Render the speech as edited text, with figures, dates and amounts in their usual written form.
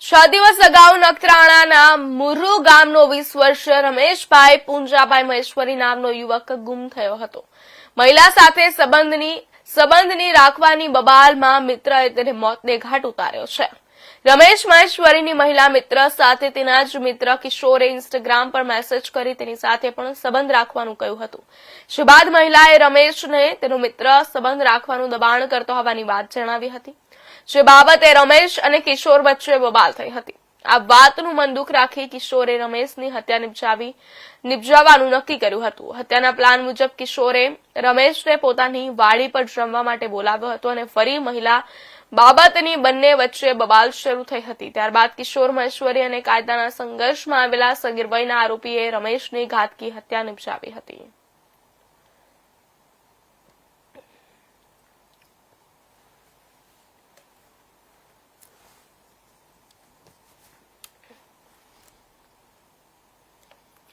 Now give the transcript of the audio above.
6 દિવસ અગાઉ નખત્રાણાના મુરુ ગામનો 20 વર્ષીય રમેશભાઈ પૂંજાભાઈ મહેશ્વરી નામનો યુવક ગુમ થયો હતો. મહિલા સાથે સંબંધની રાખવાની બબાલમાં મિત્રએ તેને મોતને ઘાટ ઉતાર્યો છે. રમેશ મહેશ્વરીની મહિલા મિત્ર સાથે તેના જ મિત્ર કિશોરે ઇન્સ્ટાગ્રામ પર મેસેજ કરી તેની સાથે પણ સંબંધ રાખવાનું કહ્યું હતું. જે બાદ મહિલાએ રમેશને તેનો મિત્ર સંબંધ રાખવાનું દબાણ કરતો હોવાની વાત જણાવી હતી. જે બાબતે રમેશ અને કિશોર વચ્ચે બબાલ થઈ હતી. આ વાતનું મન દુઃખ રાખી કિશોરે રમેશની હત્યા નિપજાવવાનું નક્કી કર્યું હતું. હત્યાના પ્લાન મુજબ કિશોરે રમેશને પોતાની વાડી પર જમવા માટે બોલાવ્યો હતો અને ફરી મહિલા બાબતની બંને વચ્ચે બબાલ શરૂ થઈ હતી. ત્યારબાદ કિશોર મહેશ્વરી અને કાયદાના સંઘર્ષમાં આવેલા સગીર વયના આરોપીએ રમેશની ઘાતકી હત્યા નિપજાવી હતી.